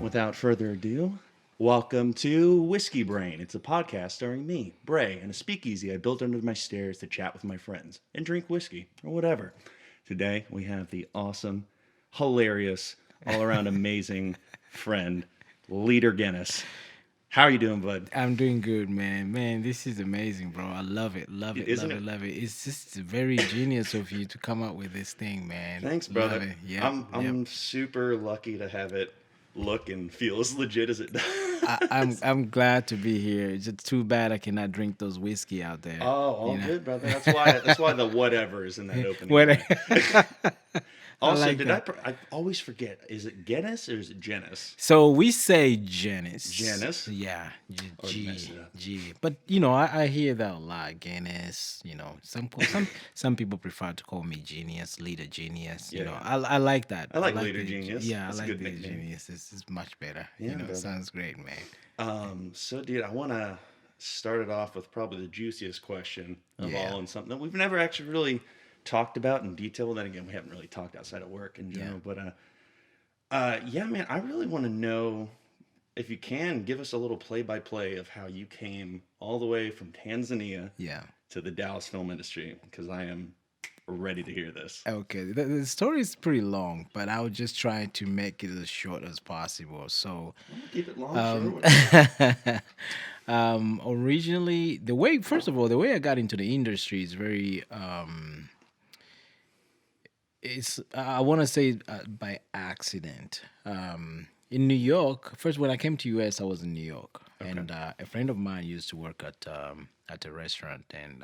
without further ado, welcome to Whiskey Brain. It's a podcast starring me, Bray, and a speakeasy I built under my stairs to chat with my friends and drink whiskey or whatever. Today we have the awesome, hilarious, all around amazing friend, Leader Guinness. How are you doing, bud? I'm doing good, man. Man, this is amazing, bro. I love it, love it, Isn't love it, it? love it. It's just very genius of you to come up with this thing, man. Thanks, Love brother. it. Yep, I'm yep. I'm super lucky to have it look and feel as legit as it I'm does. I'm glad to be here. It's just too bad I cannot drink those whiskey out Oh, there. all You know. good, brother. That's why the whatever is in that opening What? line. I Also, like that. I always forget, is it Guinness or is it Gennis? So we say Genis. Gennis? Yeah, Or mess it up. G. But I hear that a lot. Guinness. Some people prefer to call me Genius, Leader Genius. Yeah. I like that. I like like Leader the Genius. yeah, I That's a like good the nickname. Genius. It's much better. Yeah, brother. Sounds great, man. So, dude, I want to start it off with probably the juiciest question of Yeah. all, and something that we've never actually really talked about in detail. Well, then again, we haven't really talked outside of work in general. Yeah. But, yeah, man, I really want to know if you can give us a little play-by-play of how you came all the way from Tanzania Yeah. to the Dallas film industry, because I am ready to hear this. Okay. The story is pretty long, but I was just trying to make it as short as possible. So, I'm gonna keep it long, Um, short. originally, first of all, the way I got into the industry is very, it's, I want to say by accident. In New York, first when I came to US, I was in New York, and a friend of mine used to work at a restaurant, and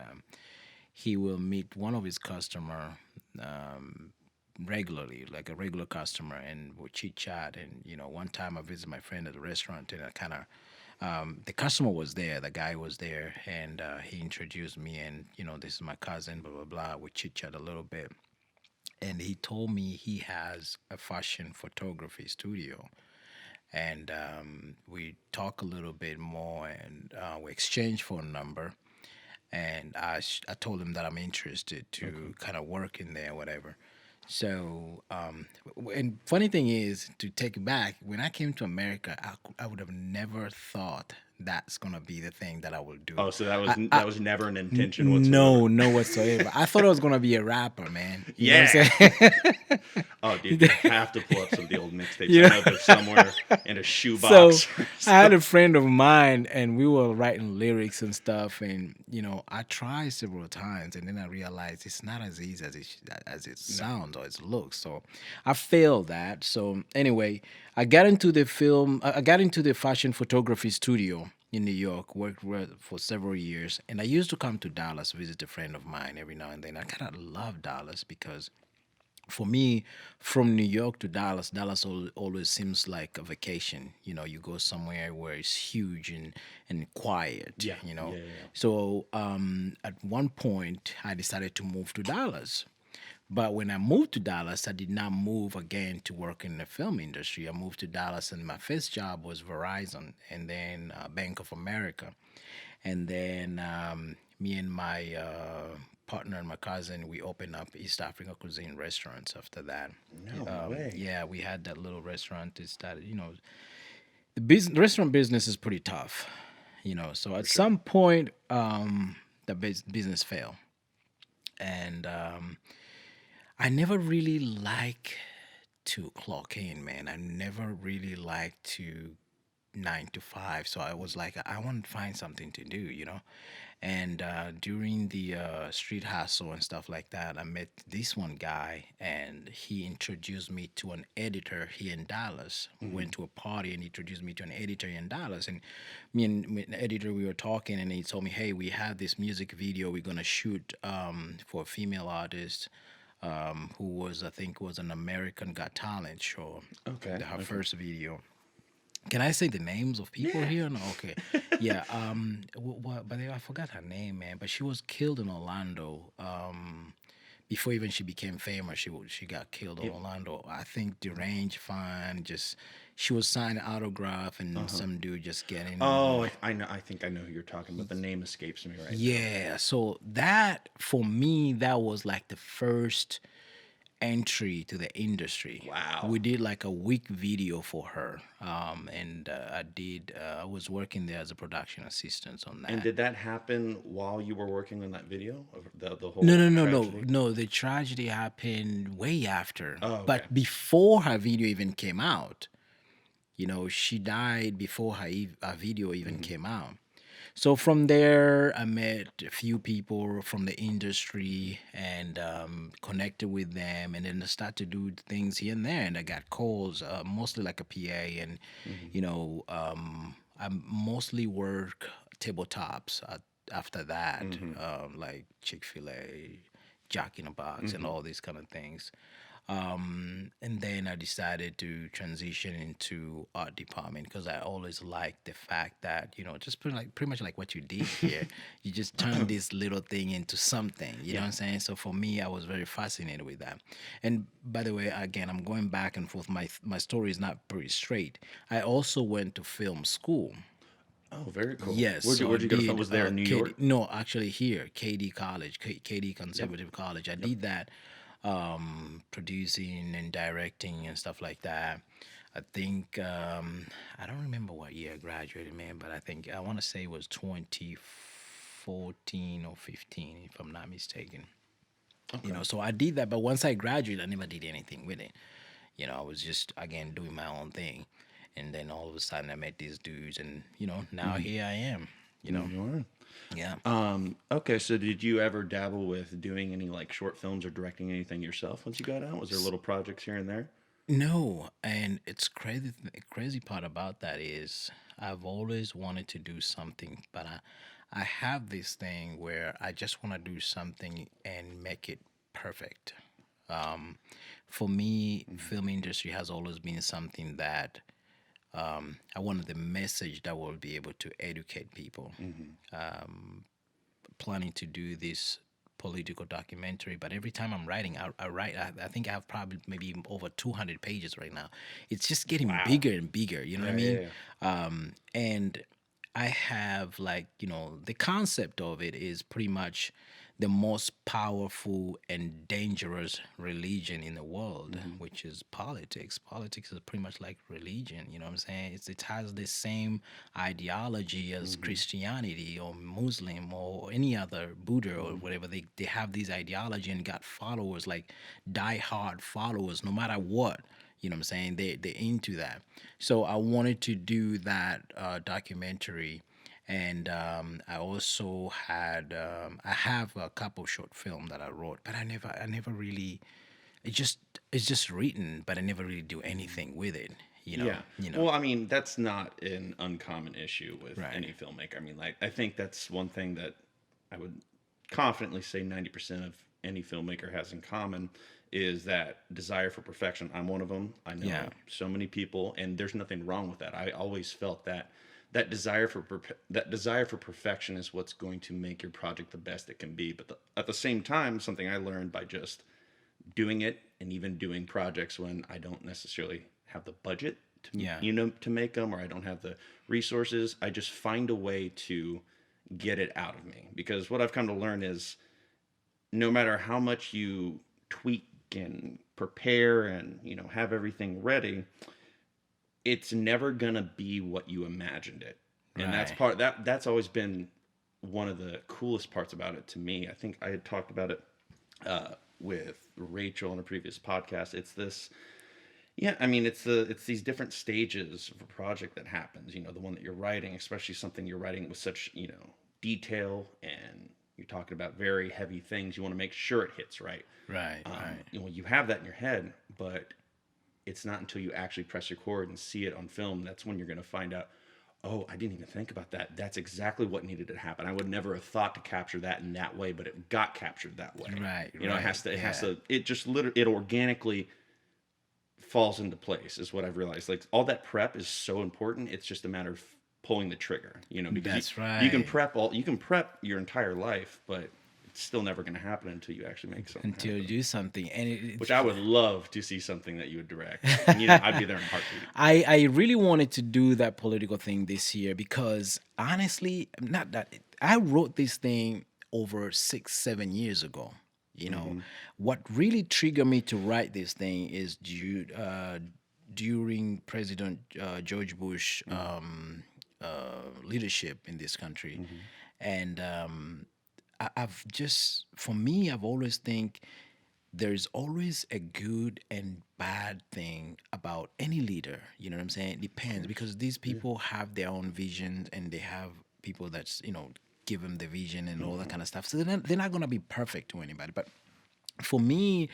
he will meet one of his customer um, regularly, like a regular customer, and we'll chit chat. And one time I visited my friend at the restaurant, and I kind of the customer was there, the guy was there, and he introduced me, and this is my cousin, blah blah blah. We chit chat a little bit, and he told me he has a fashion photography studio, and we talk a little bit more, and we exchange phone number, and I told him that I'm interested to kind of work in there, whatever. So, and funny thing is, to take it back, when I came to America, I would have never thought that's gonna be the thing that I will do. Oh, so that was I, that was never an intention no, whatsoever. no whatsoever. I thought I was gonna be a rapper, man. You know what Yeah. I'm saying? Oh, dude, you have to pull up some of the old mixtapes. You I know? know they're somewhere in a So shoebox. Or I had a something. friend of mine, and we were writing lyrics and stuff. And I tried several times, and then I realized it's not as easy as it sounds or it looks. So I failed that. So anyway, I got into the film. I got into the fashion photography studio in New York. Worked for several years, and I used to come to Dallas visit a friend of mine every now and then. I kind of love Dallas because for me, from New York to Dallas, always seems like a vacation. You go somewhere where it's huge and quiet. Yeah, yeah, yeah. So at one point, I decided to move to Dallas. But when I moved to Dallas, I did not move again to work in the film industry. I moved to Dallas, and my first job was Verizon, and then Bank of America, and then me and my partner and my cousin, we opened up East African cuisine restaurants after that. No way. Yeah, we had that little restaurant. It started, the restaurant business is pretty tough, So at some point, the business failed, and I never really like to clock in, man. I never really liked to 9 to 5. So I was like, I want to find something to do. And during the street hustle and stuff like that, I met this one guy, and he introduced me to an editor here in Dallas. We went to a party, and he introduced me to an editor in Dallas. And me and the editor, we were talking, and he told me, "Hey, we have this music video we're gonna shoot for a female artist." Who was, I think, was an American Got Talent show. Okay. Her Okay. first video. Can I say the names of people Yeah. here? No, okay. Yeah. But I forgot her name, man. But she was killed in Orlando. Before even she became famous, she got killed in It- Orlando. I think deranged, fine. Just she was signing autograph, and some dude just getting. Oh, I know. I think I know who you're talking about. The name escapes me right now. Yeah. So that for me, that was like the first entry to the industry. Wow. We did like a week video for her, and I was working there as a production assistant on And that. did that happen while you were working on that video of the No, whole no, no, no, tragedy? no. The tragedy happened way after, Oh, okay. but before her video even came out. She died before her video even Hmm. came out. So from there, I met a few people from the industry and connected with them, and then I started to do things here and there. And I got calls, mostly like a PA, and Hmm. I mostly work tabletops after that, Hmm. like Chick-fil-A, Jack in a Box, and Hmm. all these kind of things. And then I decided to transition into art department because I always liked the fact that just pretty much like what you did here, you just turn this little thing into something. You know Yeah. what I'm saying? So for me, I was very fascinated with that. And by the way, again, I'm going back and forth. My story is not pretty straight. I also went to film school. Oh, very cool. Yes, Where'd you so I Where'd you go to film? did Was there in New KD, York? no, actually here, KD College, KD Yep. Conservative College. I Yep. did that, producing and directing and stuff like that. I think I don't remember what year I graduated, man, but I want to say it was 2014 or 15, if I'm not mistaken. Okay. So I did that, but once I graduated, I never did anything with it. I was just again doing my own thing, and then all of a sudden I met these dudes, and now Hmm. here I am. You know, You are. yeah. Okay, so did you ever dabble with doing any like short films or directing anything yourself once you got out? Was there little projects here and there? No, and it's crazy. The crazy part about that is I've always wanted to do something, but I have this thing where I just want to do something and make it perfect. Um, for me, Hmm. film industry has always been something that I wanted the message that will be able to educate people. Hmm. Planning to do this political documentary, but every time I'm writing, I write. I think I have probably maybe over 200 pages right now. It's just getting Wow. bigger and bigger. You know what I Yeah, yeah, mean? yeah. And I have like the concept of it is pretty much the most powerful and dangerous religion in the world, Hmm. which is politics. Politics is pretty much like religion. You know what I'm saying? It has the same ideology as Hmm. Christianity or Muslim or any other Buddha or Hmm. whatever. They have these ideology and got followers, like die-hard followers, no matter what. You know what I'm saying? They're into that. So I wanted to do that documentary, and I also I have a couple short film that I wrote, but I never really. It just it's just written, but I never really do Hmm. anything with it. You know, Yeah. you know. Well, I mean, that's not an uncommon issue with Right. any filmmaker. I mean, like, I think that's one thing that I would confidently say 90% of any filmmaker has in common is that desire for perfection. I'm one of them. I Yeah. know so many people, and there's nothing wrong with that. I always felt that that desire for perfection is what's going to make your project the best it can be. But at the same time, something I learned by just doing it and even doing projects when I don't necessarily have the budget to Yeah. to make them, or I don't have the resources, I just find a way to get it out of me, because what I've come to learn is no matter how much you tweak and prepare and have everything ready, it's never going to be what you imagined it. And Right. that's always been one of the coolest parts about it to me. I think I had talked about it with Rachel in a previous podcast. It's this, yeah, I mean, it's these different stages of a project that happens. The one that you're writing, especially something you're writing with such detail, and you're talking about very heavy things. You want to make sure it hits right. Right. Right. You have that in your head, but it's not until you actually press record and see it on film that's when you're going to find out, oh, I didn't even think about that. That's exactly what needed to happen. I would never have thought to capture that in that way, but it got captured that way. Right. It Right. has to, Yeah. it just literally, it organically falls into place, is what I've realized. Like, all that prep is so important. It's just a matter of pulling the trigger, because That's you can right. prep your entire life, but it's still never going to happen until you actually make something Until you happen. do something, and Which it's I would love to see something that you would direct, and I'd be there in a heartbeat. I really wanted to do that political thing this year because honestly, not that I wrote this thing over 6, 7 years ago. You know, what really triggered me to write this thing is during President George Bush leadership in this country, and I've just, for me, I've always think there's always a good and bad thing about any leader. You know what I'm saying? It depends because these people have their own vision and they have people that's, give them the vision and all that kind of stuff. So they're not going to be perfect to anybody. But for me,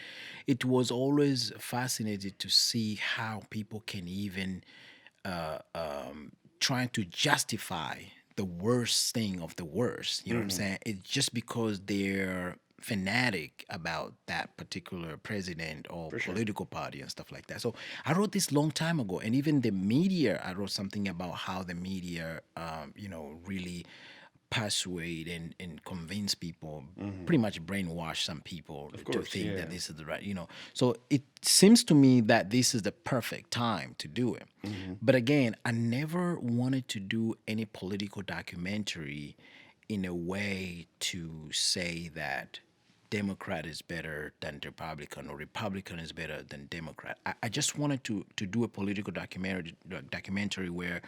it was always fascinating to see how people can even trying to justify the worst thing of the worst. You know what I'm saying? It's just because they're fanatic about that particular president or political party and stuff like that. So I wrote this long time ago, and even the media, I wrote something about how the media, really persuade and convince people, pretty much brainwash some people to course, think yeah. that this is the right, So it seems to me that this is the perfect time to do it. But again, I never wanted to do any political documentary in a way to say that Democrat is better than Republican or Republican is better than Democrat. I just wanted to do a political documentary where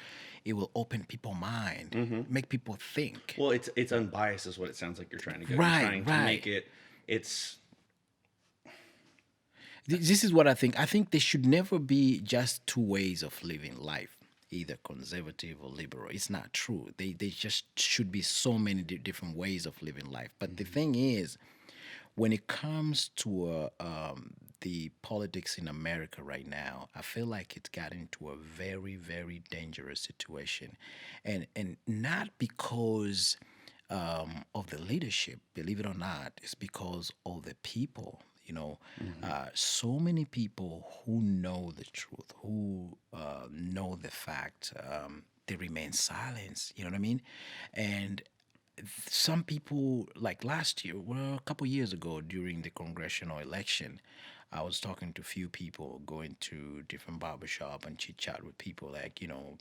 it will open people's mind, make people think. Well, it's unbiased is what it sounds like you're trying to go. Right, You're trying to right. make it. It's This is what I think. I think there should never be just two ways of living life, either conservative or liberal. It's not true. They just should be so many different ways of living life. But the thing is, when it comes to the politics in America right now, I feel like it's got into a very, very dangerous situation, and not because of the leadership, believe it or not, it's because of the people. So many people who know the truth, who know the fact, they remain silent. You know what I mean? And some people, like last year, well, a couple years ago during the congressional election, I was talking to a few people, going to different barbershop and chit chat with people, like,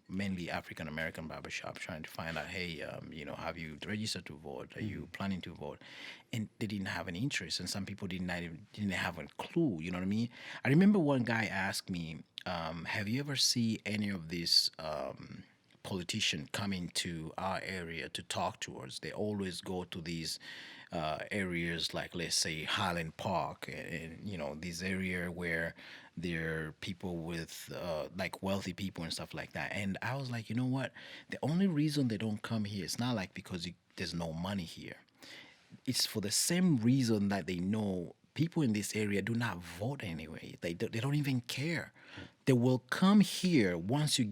mainly African American barbershop, trying to find out, hey, have you registered to vote? Are you planning to vote? And they didn't have any interest, and some people didn't have a clue. You know what I mean? I remember one guy asked me, have you ever seen any of these politician coming to our area to talk to us? They always go to these areas like, let's say, Highland Park, and this area where there are people with like wealthy people and stuff like that. And I was like, you know what? The only reason they don't come here, it's not like because there's no money here. It's for the same reason that they know people in this area do not vote anyway. They don't even care. They will come here once you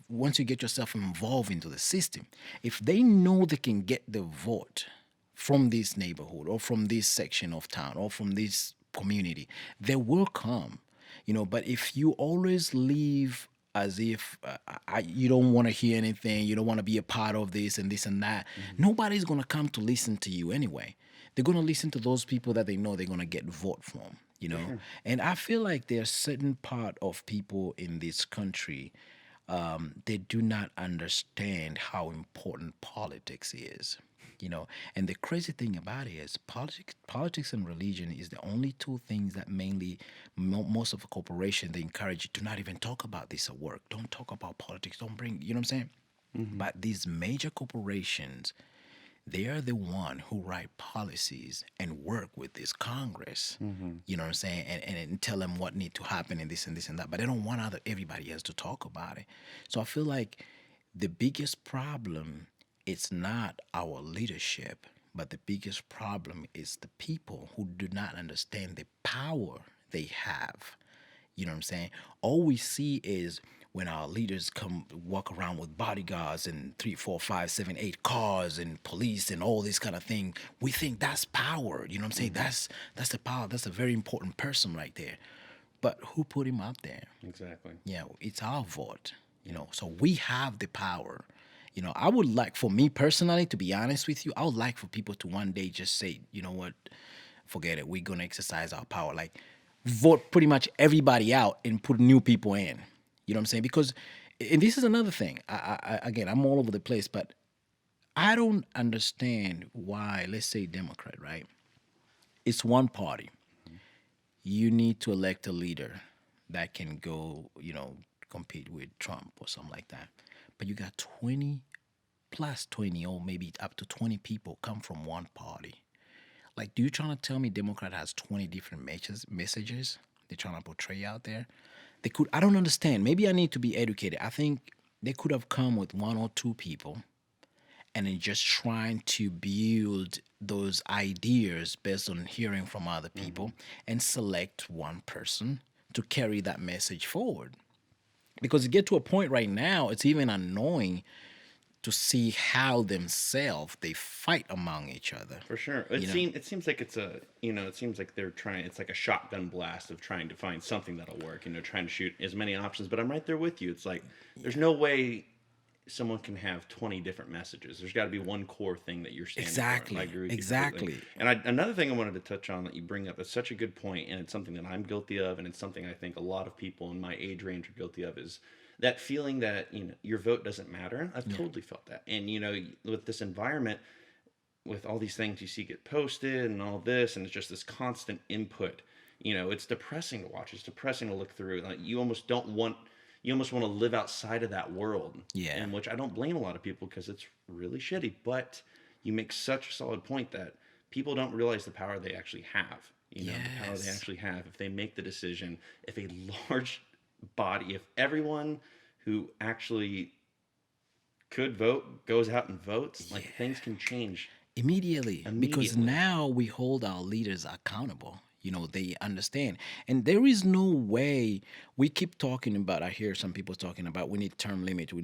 once you get yourself involved into the system. If they know they can get the vote from this neighborhood or from this section of town or from this community, they will come. But if you always leave as if you don't want to hear anything, you don't want to be a part of this and that, nobody's going to come to listen to you anyway. They're going to listen to those people that they know they're going to get vote from, And I feel like there's certain part of people in this country, they do not understand how important politics is. And the crazy thing about it is politics and religion is the only two things that mainly most of the corporation, they encourage you to not even talk about this at work. Don't talk about politics. Don't bring, you know what I'm saying? But these major corporations, they are the one who write policies and work with this Congress. You know what I'm saying? And tell them what need to happen and this and this and that. But they don't want everybody else to talk about it. So I feel like the biggest problem, it's not our leadership, but the biggest problem is the people who do not understand the power they have. You know what I'm saying? All we see is when our leaders come walk around with bodyguards and 3, 4, 5, 7, 8 cars and police and all this kind of thing, we think that's power. You know what I'm saying? That's the power. That's a very important person right there. But who put him up there? exactly. Yeah, it's our vote. So we have the power. I would like, for me personally, to be honest with you, I would like for people to one day just say, you know what, forget it. We're going to exercise our power. Like, vote pretty much everybody out and put new people in. You know what I'm saying? Because, and this is another thing. Again, I'm all over the place, but I don't understand why, let's say Democrat, right? It's one party. You need to elect a leader that can go, compete with Trump or something like that. But you got 20 plus 20 or maybe up to 20 people come from one party. Like, do you trying to tell me Democrat has 20 different messages they're trying to portray out there? They could, I don't understand. Maybe I need to be educated. I think they could have come with one or two people and then just trying to build those ideas based on hearing from other people and select one person to carry that message forward. Because it get to a point right now, it's even annoying to see how themselves they fight among each other. For sure. It seems like it's a it seems like they're trying it's like a shotgun blast of trying to find something that'll work, trying to shoot as many options. But I'm right there with you. It's like there's no way someone can have 20 different messages. There's got to be one core thing that you're standing Exactly. for. I agree with Exactly. you completely. And another thing I wanted to touch on that you bring up is such a good point, and it's something that I'm guilty of, and it's something I think a lot of people in my age range are guilty of, is that feeling that your vote doesn't matter. I've totally felt that, and with this environment, with all these things you see get posted and all this, and it's just this constant input. It's depressing to watch. It's depressing to look through. Like you almost want to live outside of that world. Yeah. And which I don't blame a lot of people because it's really shitty. But you make such a solid point that people don't realize the power they actually have. The power they actually have if they make the decision. If a large body, if everyone who actually could vote goes out and votes, like things can change Immediately. Because now we hold our leaders accountable. They understand. And there is no way we keep talking about, I hear some people talking about we need term limit. I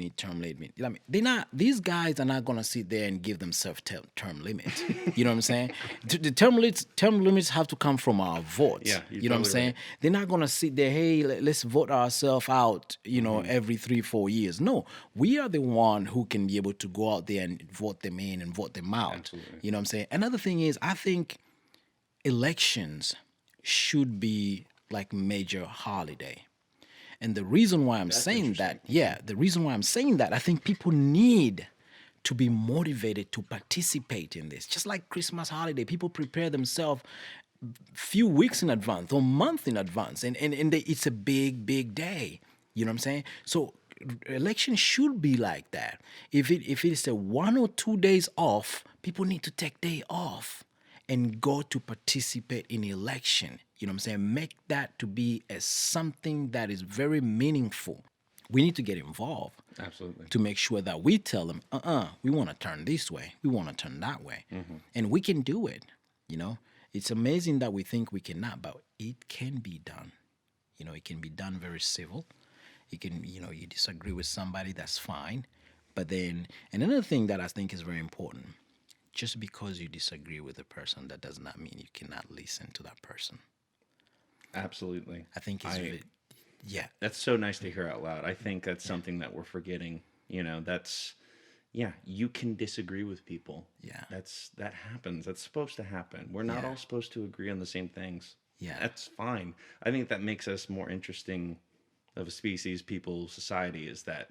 mean, these guys are not going to sit there and give themselves term limits. You know what I'm saying? The term limits have to come from our votes. Yeah, you know what I'm saying? right. They're not going to sit there, hey, let's vote ourselves out, every 3-4 years. No, we are the one who can be able to go out there and vote them in and vote them out. Absolutely. You know what I'm saying? Another thing is, I think elections should be like major holiday. And the reason why I'm saying that, I think people need to be motivated to participate in this. Just like Christmas holiday, people prepare themselves few weeks in advance or month in advance, and it's a big day. You know what I'm saying? So election should be like that. If it is a 1 or 2 days off, people need to take day off and go to participate in election. You know what I'm saying? Make that to be as something that is very meaningful. We need to get involved. Absolutely. To make sure that we tell them, we want to turn this way, we want to turn that way. And we can do it. It's amazing that we think we cannot, but it can be done. It can be done very civil. You can, you disagree with somebody, that's fine. But then, and another thing that I think is very important, just because you disagree with a person, that does not mean you cannot listen to that person. Absolutely. I think That's so nice to hear out loud. I think that's something that we're forgetting. You can disagree with people. Yeah. That happens. That's supposed to happen. We're not all supposed to agree on the same things. Yeah. That's fine. I think that makes us more interesting of a species, people, society, is that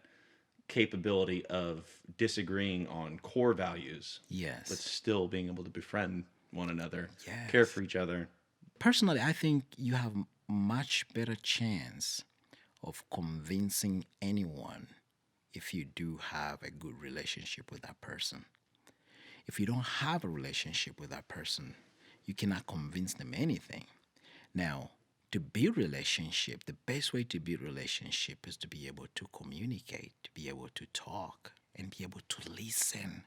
capability of disagreeing on core values. Yes. But still being able to befriend one another, Yes. care for each other. Personally, I think you have much better chance of convincing anyone if you do have a good relationship with that person. If you don't have a relationship with that person, you cannot convince them anything. Now, to build relationship, the best way to build relationship is to be able to communicate, to be able to talk, and be able to listen.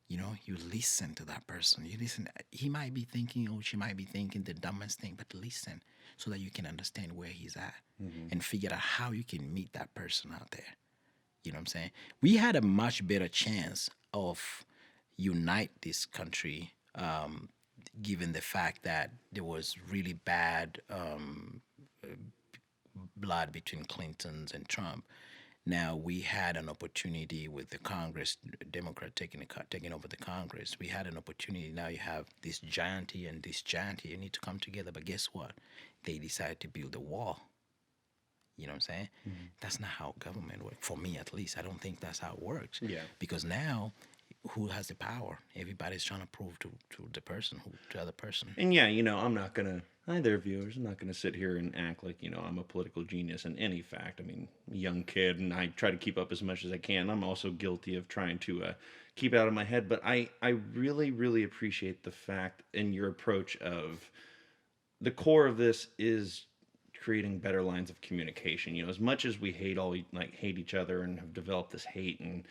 You listen to that person. You listen. He might be thinking, or she might be thinking the dumbest thing, but listen so that you can understand where he's at and figure out how you can meet that person out there. You know what I'm saying? We had a much better chance of unite this country, given the fact that there was really bad blood between Clintons and Trump. Now we had an opportunity with the Congress, Democrat taking over the Congress. We had an opportunity. Now you have this giant here and this giant here. You need to come together. But guess what? They decided to build a wall. You know what I'm saying? That's not how government works. For me, at least, I don't think that's how it works. Yeah. Because now who has the power. Everybody's trying to prove to the person, who to the other person. And yeah, I'm not gonna either viewers. I'm not gonna sit here and act like I'm a political genius in any fact. I mean, young kid, and I try to keep up as much as I can. I'm also guilty of trying to keep it out of my head. But I really really appreciate the fact and your approach of the core of this is creating better lines of communication. As much as we hate each other and have developed this hate and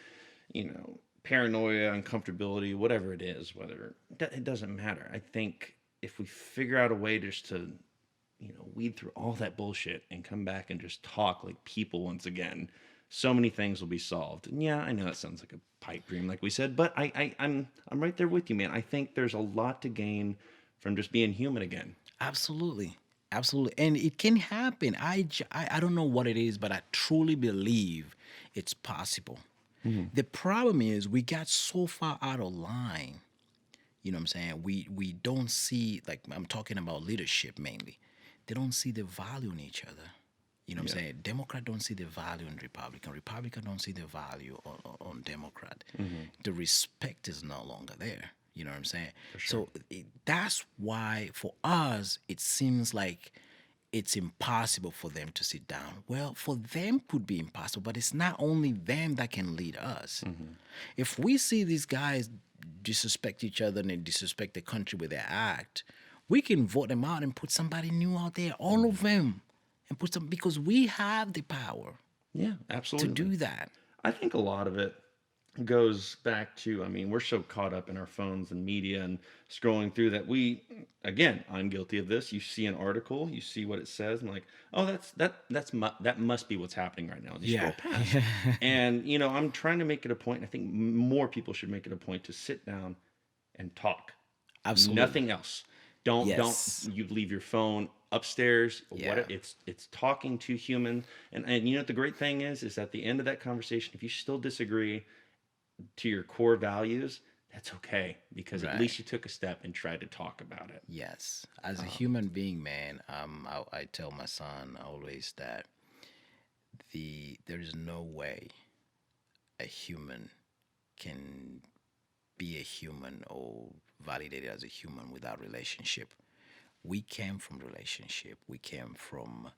paranoia, uncomfortability, whatever it is, whether it doesn't matter. I think if we figure out a way just to weed through all that bullshit and come back and just talk like people once again, so many things will be solved. And yeah, I know that sounds like a pipe dream, like we said, but I'm right there with you, man. I think there's a lot to gain from just being human again. Absolutely. Absolutely. And it can happen. I don't know what it is, but I truly believe it's possible. The problem is we got so far out of line. You know what I'm saying? We don't see, like, I'm talking about leadership mainly. They don't see the value in each other. You know what I'm saying? Democrat don't see the value in Republican. Republican don't see the value on Democrat. The respect is no longer there. You know what I'm saying? So that's why for us it seems like it's impossible for them to sit down. Well, for them could be impossible, but it's not only them that can lead us. If we see these guys disrespect each other and they disrespect the country with their act, we can vote them out and put somebody new out there, all of them, and put some, because we have the power Yeah, to absolutely. do that. I think a lot of it goes back to, I mean, we're so caught up in our phones and media and scrolling through that again, I'm guilty of this. You see an article, you see what it says, and like, oh, that must be what's happening right now. And you scroll past, and I'm trying to make it a point. I think more people should make it a point to sit down and talk. Absolutely. Nothing else. Don't Yes. you leave your phone upstairs. Yeah. It's talking to human, and the great thing is at the end of that conversation, if you still disagree to your core values, that's okay, because at Right. least you took a step and tried to talk about it. Yes, as a human being, man, I tell my son always that there is no way a human can be a human or validated as a human without relationship. We came from relationship. We came from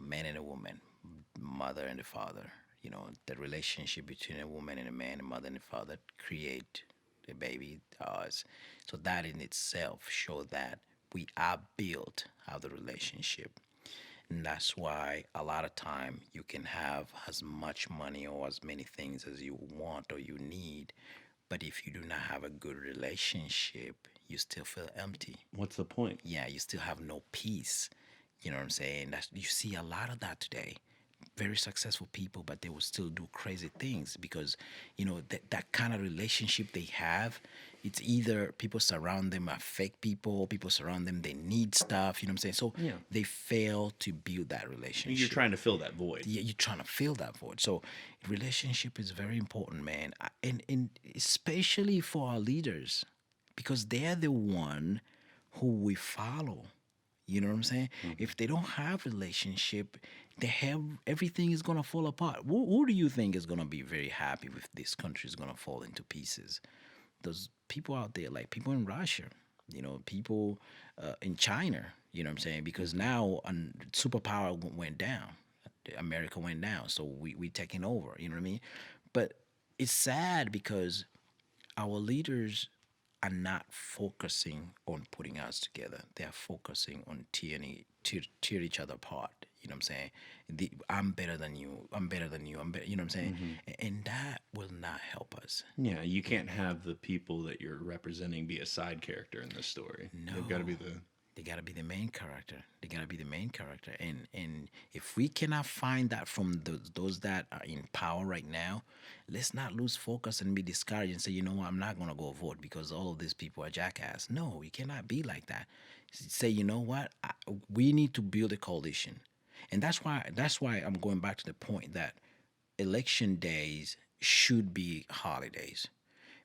man and a woman, mother and a father. The relationship between a woman and a man, a mother and a father, create a baby, ours. So that in itself show that we are built out of the relationship. And that's why a lot of time you can have as much money or as many things as you want or you need, but if you do not have a good relationship, you still feel empty. What's the point? Yeah, you still have no peace. You know what I'm saying? You see a lot of that today. Very successful people, but they will still do crazy things because, that kind of relationship they have, it's either people surround them are fake people surround them, they need stuff, you know what I'm saying? So Yeah. they fail to build that relationship. You're trying to fill that void. Yeah, you're trying to fill that void. So relationship is very important, man. And especially for our leaders, because they're the one who we follow. You know what I'm saying? If they don't have relationship, everything is gonna fall apart. Who do you think is gonna be very happy if this country is gonna fall into pieces? Those people out there, like people in Russia, people in China. You know what I'm saying? Because now superpower went down, America went down, so we taking over. You know what I mean? But it's sad because our leaders are not focusing on putting us together. They are focusing on tear each other apart. You know what I'm saying? I'm better than you. I'm better than you. I'm better. You know what I'm saying? And that will not help us. Yeah, you can't have the people that you're representing be a side character in this story. No. They've got to be the They gotta be the main character. They gotta be the main character. And if we cannot find that from those that are in power right now, let's not lose focus and be discouraged and say, you know what, I'm not gonna go vote because all of these people are jackass. No, you cannot be like that. Say, you know what, we need to build a coalition, and that's why I'm going back to the point that election days should be holidays,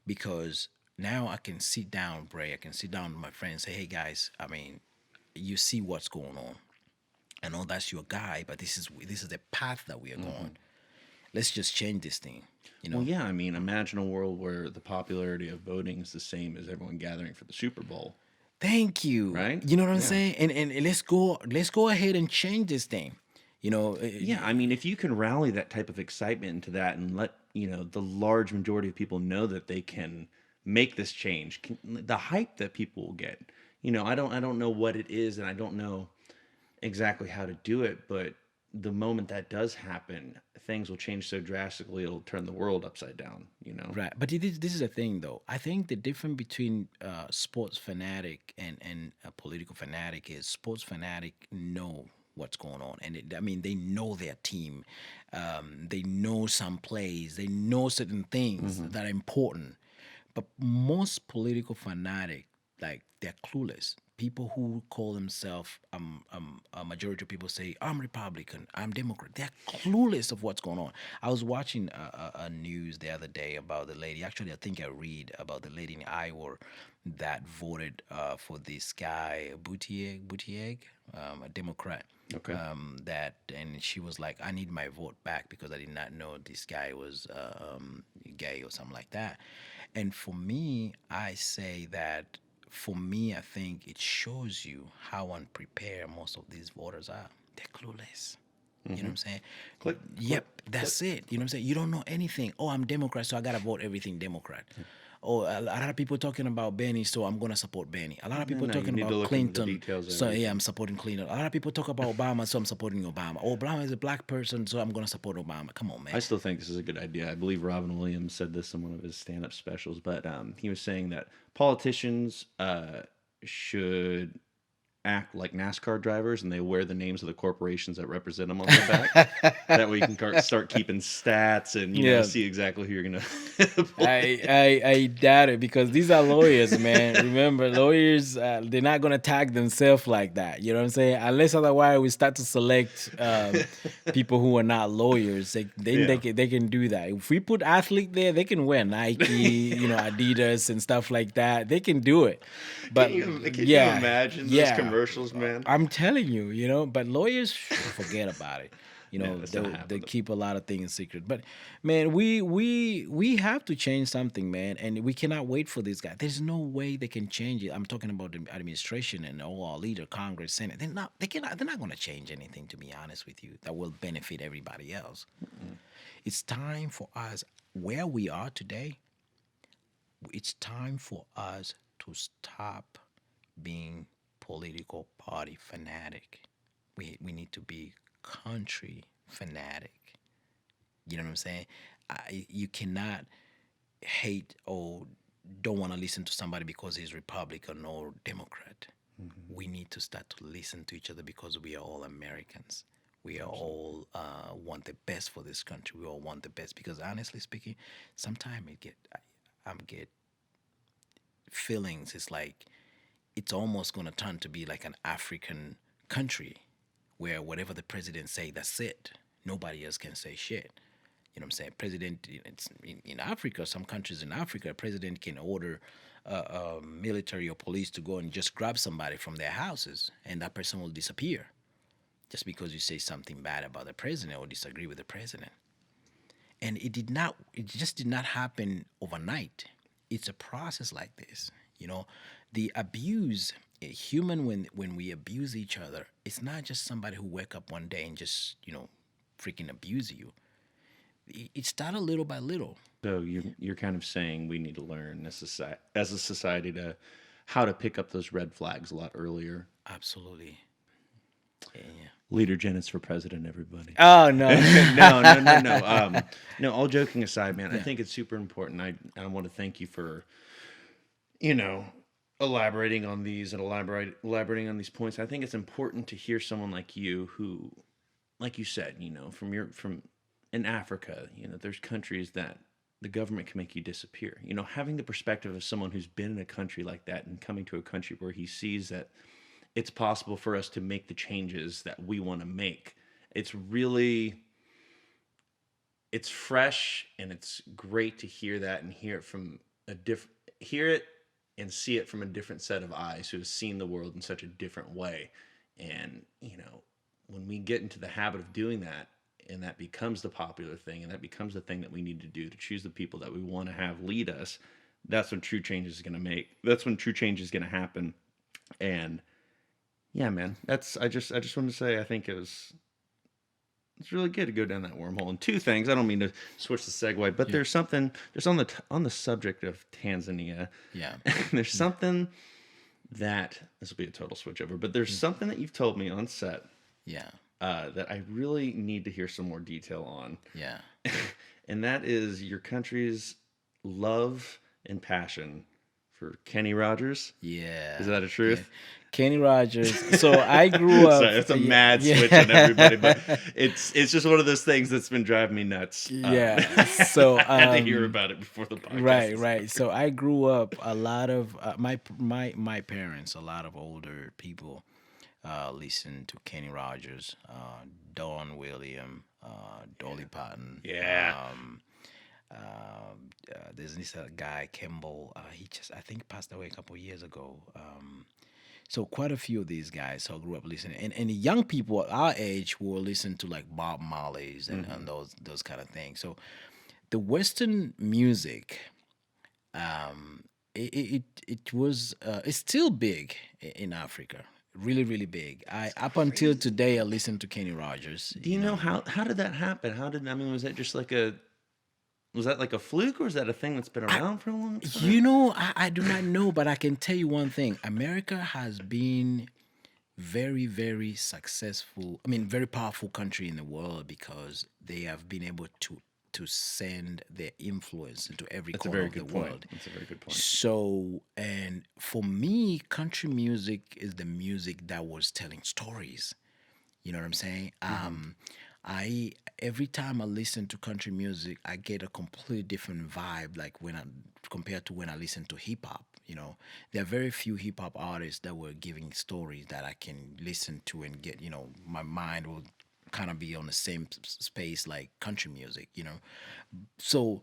because now I can sit down, Bray. I can sit down with my friends, say, hey guys, I mean, you see what's going on. I know that's your guy, but this is the path that we are going. let's just change this thing. You Well, know. yeah, I mean, imagine a world where the popularity of voting is the same as everyone gathering for the Super Bowl, Thank you. right? You know what I'm Yeah. saying? And let's go ahead and change this thing. You know, Yeah, I mean, if you can rally that type of excitement into that and let, the large majority of people know that they can make this change, the hype that people will get. I don't know what it is and I don't know exactly how to do it, but the moment that does happen, things will change so drastically it'll turn the world upside down. right. But this is a thing, though. I think the difference between sports fanatic and a political fanatic is sports fanatic know what's going on, and I mean they know their team, they know some plays, they know certain things Hmm. that are important. But most political fanatic, like they're clueless. People who call themselves, a majority of people say, I'm Republican, I'm Democrat. They're clueless of what's going on. I was watching a news the other day about the lady. Actually, I think I read about the lady in Iowa that voted for this guy, Buttigieg, a Democrat. Okay. That and she was like, I need my vote back because I did not know this guy was gay or something like that. And for me, I say that for me, I think it shows you how unprepared most of these voters are. They're clueless. You know what I'm saying? Click, click, Yep, click. that's it. You know what I'm saying? You don't know anything. Oh, I'm Democrat, so I gotta vote everything Democrat. Oh, a lot of people talking about Benny, so I'm gonna support Benny. A lot of No, people no, you talking need to about look into the Clinton, details of so yeah, everything. I'm supporting Clinton. A lot of people talk about Obama, so I'm supporting Obama. Oh, Obama is a black person, so I'm gonna support Obama. Come on, man. I still think this is a good idea. I believe Robin Williams said this in one of his stand-up specials, but he was saying that politicians should act like NASCAR drivers and they wear the names of the corporations that represent them on their back. That way you can start keeping stats and Yeah, see exactly who you're gonna I, appoint. I I doubt it because these are lawyers, man. Remember, lawyers they're not gonna tag themselves like that. You know what I'm saying? Unless otherwise we start to select people who are not lawyers. Then Yeah. they can do that. If we put athlete there, they can wear Nike, Adidas and stuff like that. They can do it. But Can you yeah, imagine those yeah, commercials, man? I'm telling you, But lawyers, forget about it. Yeah, that's not They happening. keep a lot of things secret. But man, we have to change something, man, and we cannot wait for this guy. There's no way they can change it. I'm talking about the administration and all our leader, Congress, Senate. They're not going to change anything. To be honest with you, that will benefit everybody else. It's time for us where we are today. It's time for us to stop being political party fanatic. We need to be country fanatic. You know what I'm saying? You cannot hate or don't want to listen to somebody because he's Republican or Democrat. We need to start to listen to each other because we are all Americans. We are all want the best for this country. We all want the best because honestly speaking, sometimes I get feelings. It's like it's almost gonna turn to be like an African country where whatever the president say, that's it. Nobody else can say shit. You know what I'm saying? President, it's in Africa, some countries in Africa, a president can order military or police to go and just grab somebody from their houses, and that person will disappear just because you say something bad about the president or disagree with the president. And it just did not happen overnight. It's a process like this. The abuse, a human, when we abuse each other, it's not just somebody who wake up one day and just freaking abuse you. It started little by little. So you're kind of saying we need to learn as a society to how to pick up those red flags a lot earlier. Absolutely. Yeah. Leader Gennis for president, everybody. Oh no. No, no, no, no. No. All joking aside, man, I Yeah. think it's super important. I want to thank you for, you know, elaborating on these and elaborating on these points. I think it's important to hear someone like you who, like you said, from in Africa, there's countries that the government can make you disappear. Having the perspective of someone who's been in a country like that and coming to a country where he sees that it's possible for us to make the changes that we want to make. It's fresh and it's great to hear that and hear it and see it from a different set of eyes who has seen the world in such a different way. And when we get into the habit of doing that, and that becomes the popular thing, and that becomes the thing that we need to do to choose the people that we want to have lead us, that's when true change is going to that's when true change is going to happen. And yeah, man, I just wanted to say I think it's really good to go down that wormhole. And two things, I don't mean to switch the segue, but Yeah. there's on the subject of Tanzania. Yeah. There's something that this will be a total switch over, but there's something that you've told me on set Yeah. that I really need to hear some more detail on. Yeah. And that is your country's love and passion for Kenny Rogers. Yeah. Is that a truth? Kenny Rogers. So I grew up. Sorry, that's a mad switch on everybody, but it's just one of those things that's been driving me nuts. Yeah. So I had to hear about it before the podcast. Right. So I grew up a lot of my parents, a lot of older people, listened to Kenny Rogers, Don William, Dolly Parton. Yeah. There's this guy Kimball. He just I think passed away a couple of years ago. So quite a few of these guys I grew up listening, and the young people our age will listen to like Bob Marley's and those kind of things. So the Western music, it was it's still big in Africa, really big. I up until today I listen to Kenny Rogers. Do you know how did that happen? Was that just like was that like a fluke, or is that a thing that's been around for a long time? You know, I do not know, but I can tell you one thing: America has been very successful. I mean, very powerful country in the world because they have been able to send their influence into every That's a corner very of the good point. world. That's a very good point. So, and for me, country music is the music that was telling stories. You know what I'm saying? I every time I listen to country music, I get a completely different vibe. Like compared to when I listen to hip hop. You know, there are very few hip hop artists that were giving stories that I can listen to and get. You know, my mind will kind of be on the same space like country music. You know, so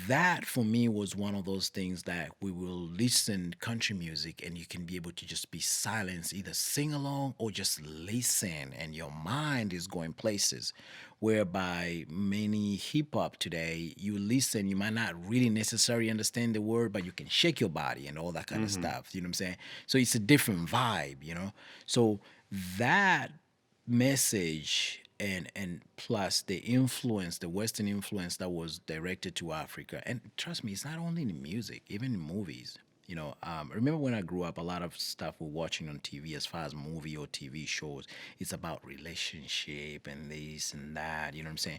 that for me was one of those things that we will listen country music and you can be able to just be silenced, either sing along or just listen, and your mind is going places. Whereby many hip hop today, you listen, you might not really necessarily understand the word, but you can shake your body and all that kind of stuff. You know what I'm saying? So it's a different vibe, you know? So that message and plus the influence, the Western influence that was directed to Africa. And trust me, it's not only in music, even in movies. You know, remember when I grew up, a lot of stuff we're watching on TV, as far as movie or TV shows, it's about relationship and this and that. You know what I'm saying?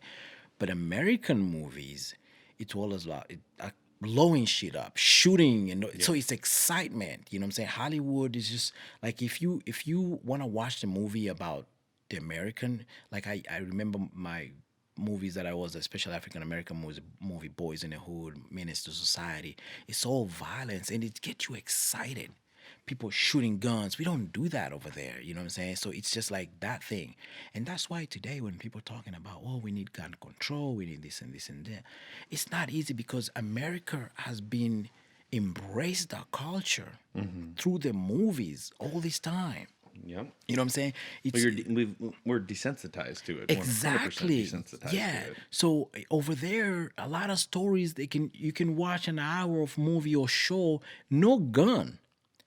But American movies, it's all about blowing shit up, shooting, and so it's excitement. You know what I'm saying? Hollywood is just like if you want to watch the movie about the American, like I remember my movies that I was, especially African American movie Boys in the Hood, Menace to Society. It's all violence and it gets you excited. People shooting guns. We don't do that over there. You know what I'm saying? So it's just like that thing. And that's why today when people are talking about, oh, we need gun control, we need this and this and that, it's not easy because America has been embraced our culture through the movies all this time. Yep. You know what I'm saying? It's, We're desensitized to it. exactly. 100% desensitized Yeah. to it. So over there, a lot of stories you can watch an hour of movie or show, no gun,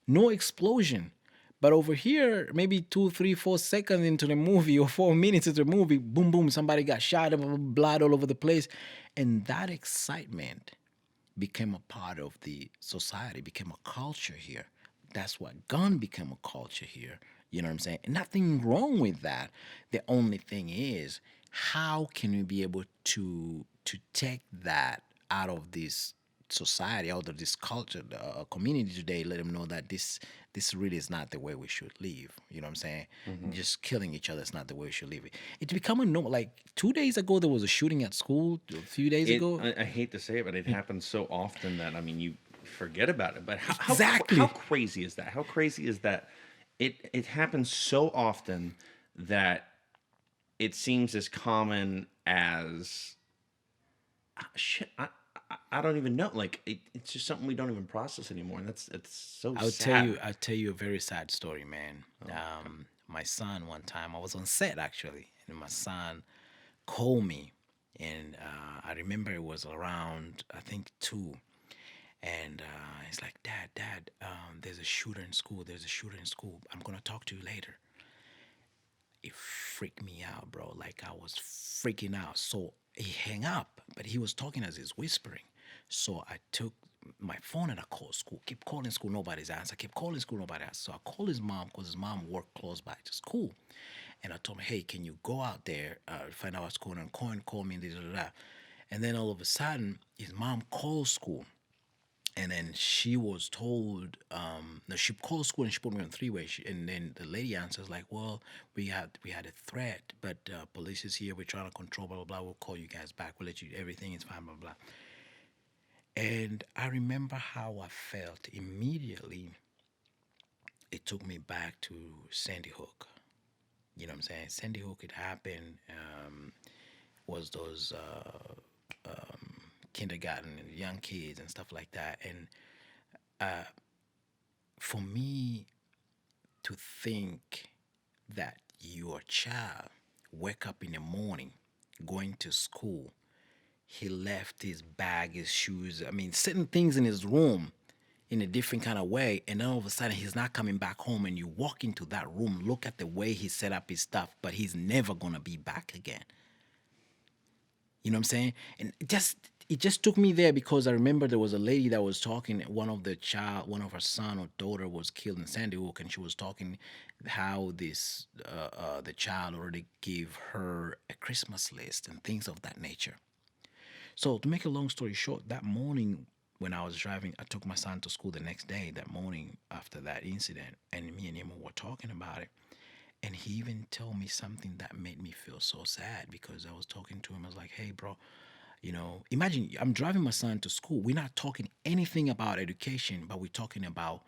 no explosion. But over here, maybe 2, 3, 4 seconds into the movie or 4 minutes into the movie, boom, boom, somebody got shot, blood all over the place. And that excitement became a part of the society, became a culture here. That's what gun became a culture here. You know what I'm saying? Nothing wrong with that. The only thing is, how can we be able to take that out of this society, out of this culture, community today? Let them know that this really is not the way we should live. You know what I'm saying? Just killing each other is not the way we should live. It's become a normal. Like 2 days ago, there was a shooting at school. A few days ago, I hate to say it, but it happens so often that you forget about it. But Exactly. how crazy is that? How crazy is that? It happens so often that it seems as common as shit. I don't even know. Like it's just something we don't even process anymore, and it's so sad. I'll tell you a very sad story, man. My son, one time I was on set actually, and my son called me, and I remember it was around, I think, 2. And he's like, Dad, there's a shooter in school. There's a shooter in school. I'm going to talk to you later. It freaked me out, bro. Like, I was freaking out. So he hung up, but he was talking as he's whispering. So I took my phone and I called school. Keep calling school, nobody's answer. Keep calling school, nobody answer. So I called his mom because his mom worked close by to school. And I told him, hey, can you go out there, find out what's going on, call me, this, that. And then all of a sudden, his mom called school, and then she was told, no, she called school and she put me on three-way. And then the lady answers like, well, we had a threat, but police is here. We're trying to control, blah, blah, blah. We'll call you guys back. We'll let you, everything is fine, blah, blah. And I remember how I felt immediately. It took me back to Sandy Hook. You know what I'm saying? Sandy Hook, it happened, was those kindergarten and young kids and stuff like that. And for me to think that your child wake up in the morning going to school, he left his bag, his shoes, I mean, certain things in his room in a different kind of way, and then all of a sudden he's not coming back home, and you walk into that room, look at the way he set up his stuff, but he's never gonna be back again. You know what I'm saying? And it just took me there because I remember there was a lady that was talking. One of her son or daughter was killed in Sandy Hook, and she was talking how this the child already gave her a Christmas list and things of that nature. So to make a long story short, that morning when I was driving, I took my son to school the next day. That morning after that incident, and me and him were talking about it. And he even told me something that made me feel so sad because I was talking to him. I was like, hey, bro, imagine I'm driving my son to school. We're not talking anything about education, but we're talking about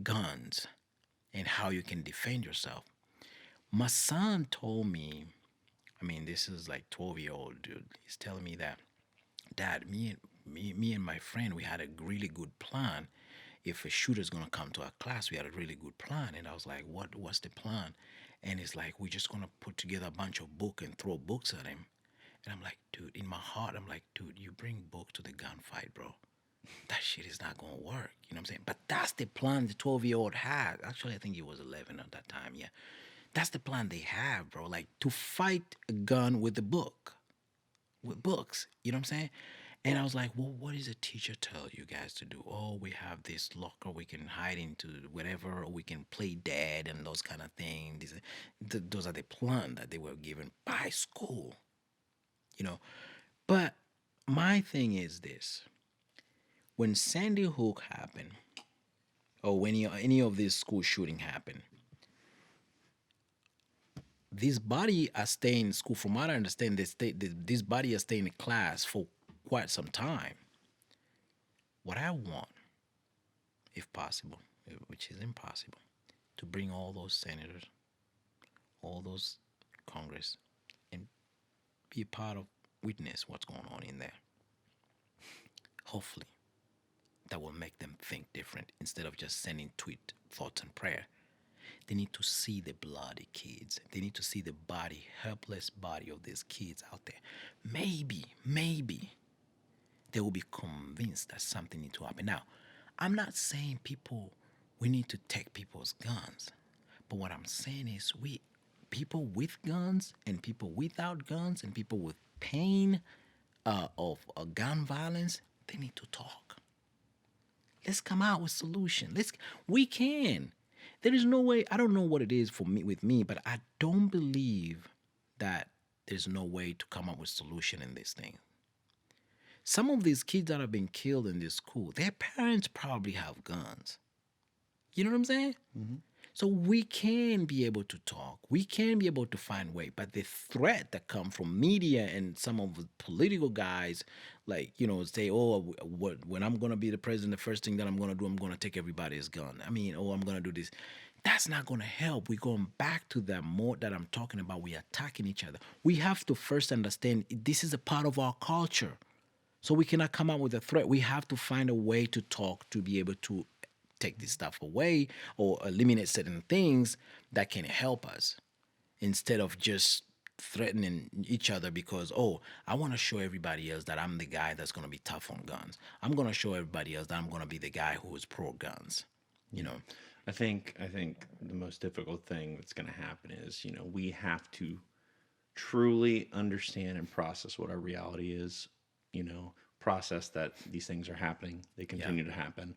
guns and how you can defend yourself. My son told me, I mean, this is like 12-year-old dude. He's telling me that, Dad, me and my friend, we had a really good plan. If a shooter's gonna come to our class, we had a really good plan. And I was like, what's the plan? And it's like, we're just gonna put together a bunch of books and throw books at him. And I'm like, dude, in my heart, I'm like, dude, you bring books to the gunfight, bro. That shit is not gonna work. You know what I'm saying? But that's the plan the 12-year-old had. Actually, I think he was 11 at that time, yeah. That's the plan they have, bro. Like, to fight a gun with a book, with books. You know what I'm saying? And I was like, well, what does a teacher tell you guys to do? Oh, we have this locker we can hide into, whatever, or we can play dead and those kind of things. Those are the plan that they were given by school, you know. But my thing is this: when Sandy Hook happened, or when any of these school shooting happened, this body are staying in school. From what I understand, this body are staying in class for quite some time. What I want, if possible, which is impossible, to bring all those senators, all those Congress, and be a part of, witness what's going on in there. Hopefully, that will make them think different instead of just sending tweet thoughts and prayer. They need to see the bloody kids. They need to see the body, helpless body of these kids out there. Maybe they will be convinced that something needs to happen. Now, I'm not saying we need to take people's guns. But what I'm saying is people with guns and people without guns and people with pain of gun violence, they need to talk. Let's come out with solution. We can. There is no way. I don't know what it is for me with me, but I don't believe that there's no way to come up with solution in this thing. Some of these kids that have been killed in this school, their parents probably have guns. You know what I'm saying? Mm-hmm. So we can be able to talk. We can be able to find way. But the threat that come from media and some of the political guys, like, say, oh, when I'm going to be the president, the first thing that I'm going to do, I'm going to take everybody's gun. I mean, oh, I'm going to do this. That's not going to help. We're going back to that mode that I'm talking about. We're attacking each other. We have to first understand this is a part of our culture. So we cannot come out with a threat. We have to find a way to talk to be able to take this stuff away or eliminate certain things that can help us instead of just threatening each other because, oh, I want to show everybody else that I'm the guy that's going to be tough on guns. I'm going to show everybody else that I'm going to be the guy who is pro guns. You know. I think the most difficult thing that's going to happen is, we have to truly understand and process what our reality is, process that these things are happening. They Yeah. continue to happen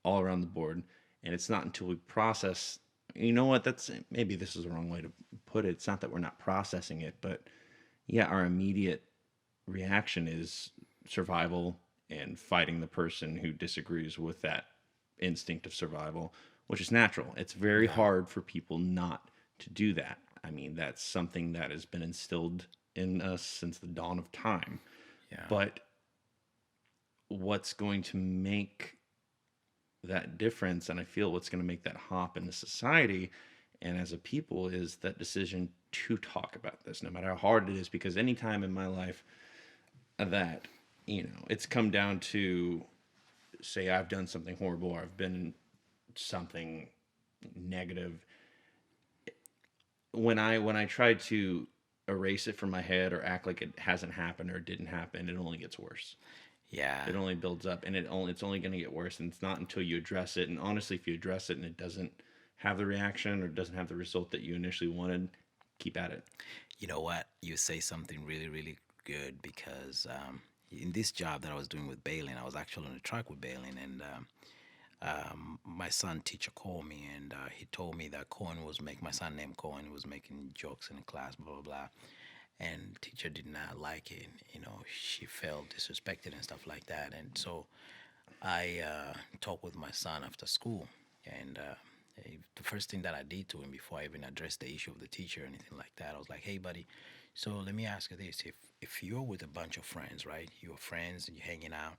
all around the board. And it's not until we process, you know what, that's maybe this is the wrong way to put it. It's not that we're not processing it, but yeah, our immediate reaction is survival and fighting the person who disagrees with that instinct of survival, which is natural. It's very Yeah. hard for people not to do that. I mean, that's something that has been instilled in us since the dawn of time. Yeah. But what's going to make that difference, and I feel what's going to make that hop in the society and as a people, is that decision to talk about this, no matter how hard it is. Because any time in my life that, it's come down to, say I've done something horrible or I've been something negative, when I try to erase it from my head or act like it hasn't happened or it didn't happen, it only gets worse. Yeah. It only builds up, and it's only going to get worse. And it's not until you address it. And honestly, if you address it and it doesn't have the reaction or doesn't have the result that you initially wanted, keep at it. You know what? You say something really, really good because in this job that I was doing with bailing, I was actually on the track with bailing, and my son teacher called me and he told me that Cohen was making my son named Cohen was making jokes in the class, blah blah blah, and teacher did not like it. She felt disrespected and stuff like that, and so I talked with my son after school, and the first thing that I did to him before I even addressed the issue of the teacher or anything like that, I was like, "Hey, buddy, so let me ask you this: if you're with a bunch of friends, right? You're friends and you're hanging out,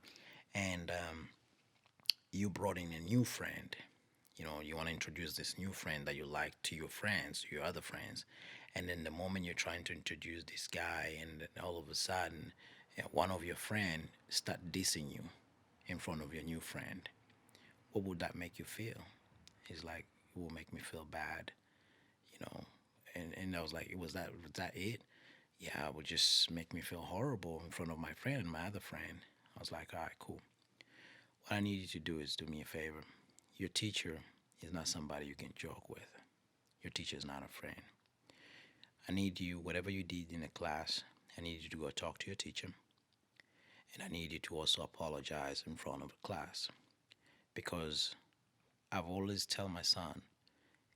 and you brought in a new friend. You want to introduce this new friend that you like to your friends, your other friends, and then the moment you're trying to introduce this guy, and then all of a sudden, one of your friend start dissing you in front of your new friend. What would that make you feel?" He's like, "It will make me feel bad, you know." And I was like, was that it? Yeah, it would just make me feel horrible in front of my friend and my other friend. I was like, all right, cool. What I need you to do is do me a favor. Your teacher is not somebody you can joke with. Your teacher is not a friend. I need you, whatever you did in the class, I need you to go talk to your teacher. And I need you to also apologize in front of the class. Because I've always tell my son,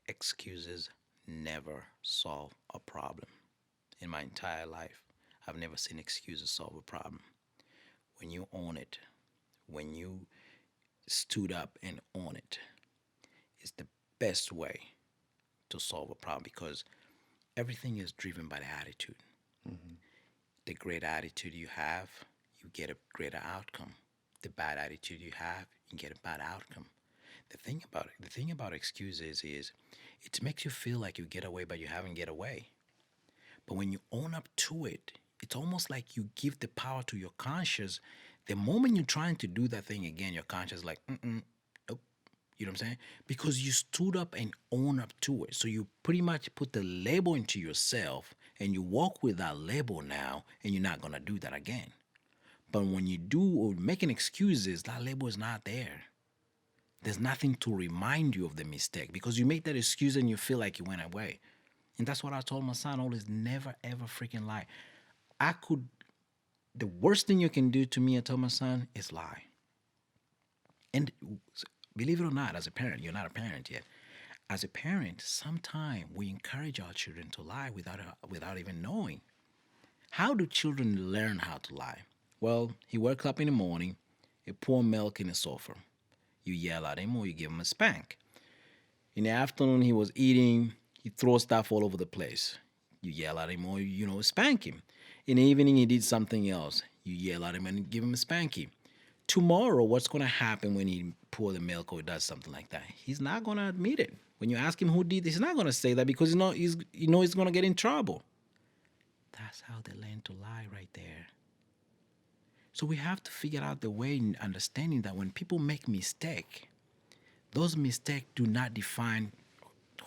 excuses never solve a problem. In my entire life, I've never seen excuses solve a problem. When you own it, when you stood up and own it, is the best way to solve a problem because everything is driven by the attitude. The great attitude you have, you get a greater outcome. The bad attitude you have, you get a bad outcome. The thing about excuses is it makes you feel like you get away, but you haven't get away. But when you own up to it, it's almost like you give the power to your conscious. The moment you're trying to do that thing again, your conscious is like, nope. You know what I'm saying? Because you stood up and own up to it. So you pretty much put the label into yourself and you walk with that label now and you're not going to do that again. But when you do or making excuses, that label is not there. There's nothing to remind you of the mistake because you make that excuse and you feel like you went away. And that's what I told my son always, never ever freaking lie. The worst thing you can do to me, I told my son, is lie. And believe it or not, as a parent, you're not a parent yet. As a parent, sometimes we encourage our children to lie without even knowing. How do children learn how to lie? Well, he wakes up in the morning, he pour milk in the sofa. You yell at him or you give him a spank. In the afternoon, he was eating, he throws stuff all over the place. You yell at him or, spank him. In the evening, he did something else. You yell at him and give him a spanky. Tomorrow, what's going to happen when he pour the milk or does something like that? He's not going to admit it. When you ask him who did this, he's not going to say that because he's going to get in trouble. That's how they learn to lie right there. So we have to figure out the way in understanding that when people make mistake, those mistakes do not define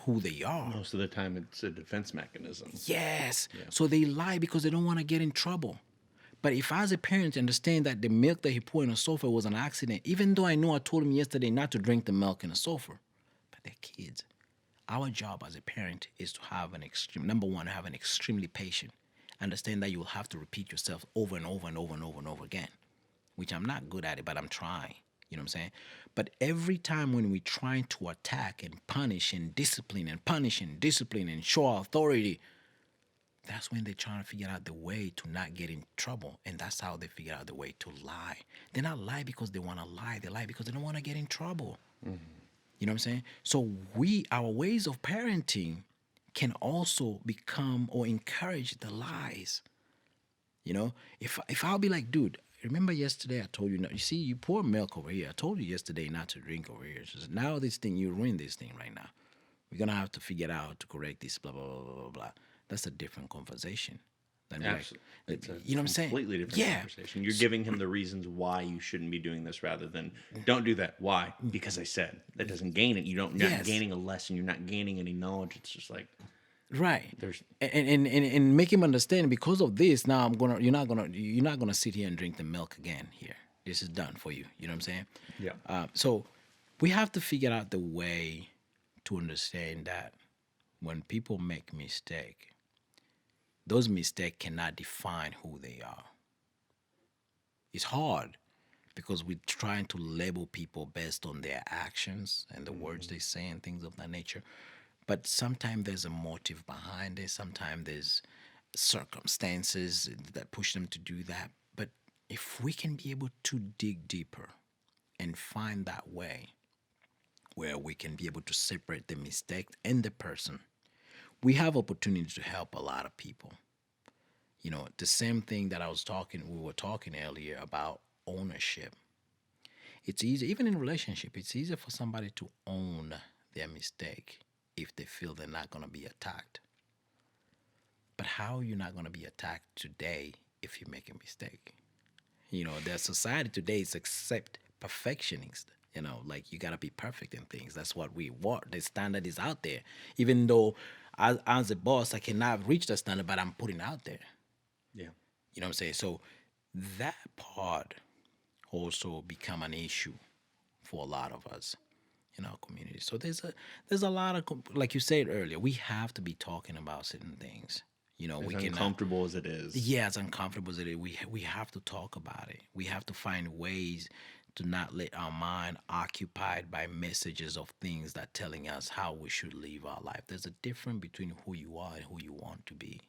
who they are. Most of the time, it's a defense mechanism. Yes. Yeah. So they lie because they don't want to get in trouble. But if I, as a parent, understand that the milk that he poured in the sofa was an accident, even though I know I told him yesterday not to drink the milk in the sofa, but they're kids. Our job as a parent is to have number one, have an extremely patient. Understand that you will have to repeat yourself over and over and over and over and over again, which I'm not good at it, but I'm trying. You know what I'm saying? But every time when we're trying to attack and punish and discipline and punish and discipline and show our authority, that's when they're trying to figure out the way to not get in trouble. And that's how they figure out the way to lie. They're not lie because they want to lie. They lie because they don't want to get in trouble. Mm-hmm. You know what I'm saying? So our ways of parenting can also become or encourage the lies. You know, if I'll be like, dude, remember yesterday I told you, you see, you pour milk over here. I told you yesterday not to drink over here. So now this thing, you ruined this thing right now. We're going to have to figure out how to correct this, blah, blah, blah, blah, blah, blah. That's a different conversation. Absolutely. It's a you know what I'm saying? Completely different conversation. You're giving him the reasons why you shouldn't be doing this rather than don't do that. Why? Because I said. That doesn't gain it. You're not gaining a lesson. You're not gaining any knowledge. It's just like right. There's and make him understand because of this. Now you're not gonna sit here and drink the milk again. Here, this is done for you. You know what I'm saying? Yeah. So we have to figure out the way to understand that when people make mistake, those mistakes cannot define who they are. It's hard because we're trying to label people based on their actions and the words they say and things of that nature. But sometimes there's a motive behind it. Sometimes there's circumstances that push them to do that. But if we can be able to dig deeper and find that way where we can be able to separate the mistake and the person, we have opportunity to help a lot of people. You know, the same thing that we were talking earlier about ownership. It's easy, even in relationship, it's easier for somebody to own their mistake if they feel they're not going to be attacked. But how are you not going to be attacked today if you make a mistake? You know, the society today is accept perfectionist. You know, like you got to be perfect in things. That's what we want. The standard is out there. Even though as a boss, I cannot reach the standard, but I'm putting out there. Yeah. You know what I'm saying? So that part also become an issue for a lot of us in our community. So there's a lot of, like you said earlier, we have to be talking about certain things. You know, as uncomfortable as it is. Yeah, as uncomfortable as it is, we have to talk about it. We have to find ways to not let our mind occupied by messages of things that telling us how we should live our life. There's a difference between who you are and who you want to be.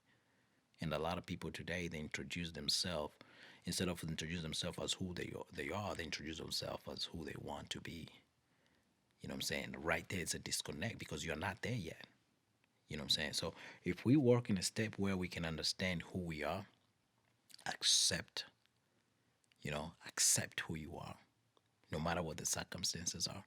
And a lot of people today, they introduce themselves, instead of introduce themselves as who they are, they introduce themselves as who they want to be. You know what I'm saying? Right there, it's a disconnect because you're not there yet. You know what I'm saying? So if we work in a step where we can understand who we are, accept who you are, no matter what the circumstances are,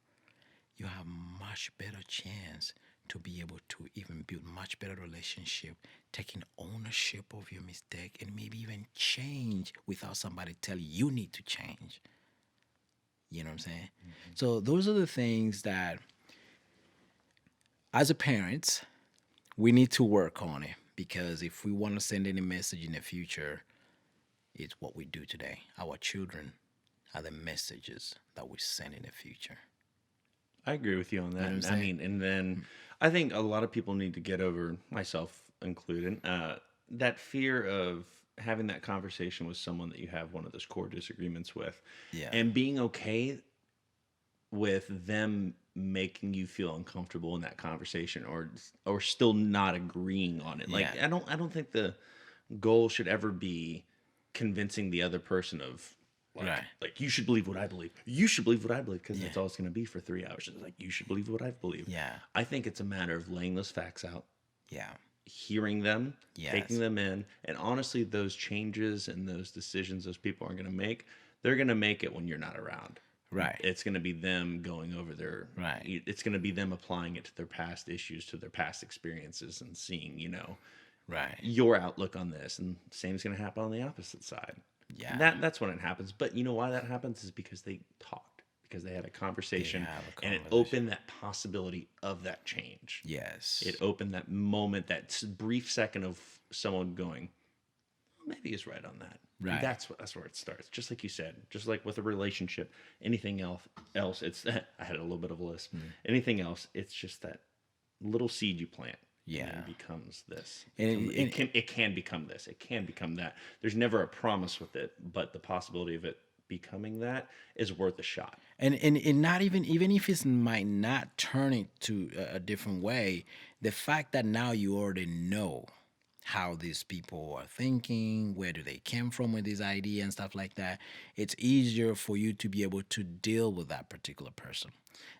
you have much better chance to be able to even build much better relationship, taking ownership of your mistake and maybe even change without somebody telling you need to change. You know what I'm saying? Mm-hmm. So those are the things that as a parent, we need to work on it, because if we want to send any message in the future, it's what we do today. Our children are the messages that we send in the future. I agree with you on that. You know I mean, and then I think a lot of people need to get over, myself included, that fear of having that conversation with someone that you have one of those core disagreements with, and being okay with them making you feel uncomfortable in that conversation, or still not agreeing on it. Like I don't think the goal should ever be convincing the other person of like you should believe what I believe. You should believe what I believe, because that's all it's going to be for 3 hours. It's like you should believe what I believe. Yeah. I think it's a matter of laying those facts out. Yeah. Hearing them, taking them in, and honestly, those changes and those decisions those people are going to make, they're going to make it when you're not around. Right. It's going to be them going over their It's going to be them applying it to their past issues, to their past experiences, and seeing, your outlook on this. And the same is going to happen on the opposite side. Yeah. That's when it happens. But you know why that happens is because they talked. because they had a conversation have a and it conversation. opened that possibility of that change. Yes. It opened that moment, that brief second of someone going, maybe he's right on that. And Right. that's where it starts. Just like you said, just like with a relationship, anything else it's I had a little bit of a list. Anything else, it's just that little seed you plant. Yeah. And it becomes this. And It can become this. It can become that. There's never a promise with it, but the possibility of it becoming that is worth a shot. and not even if it might not turn it to a different way, the fact that now you already know how these people are thinking, where do they came from with this idea and stuff like that, it's easier for you to be able to deal with that particular person.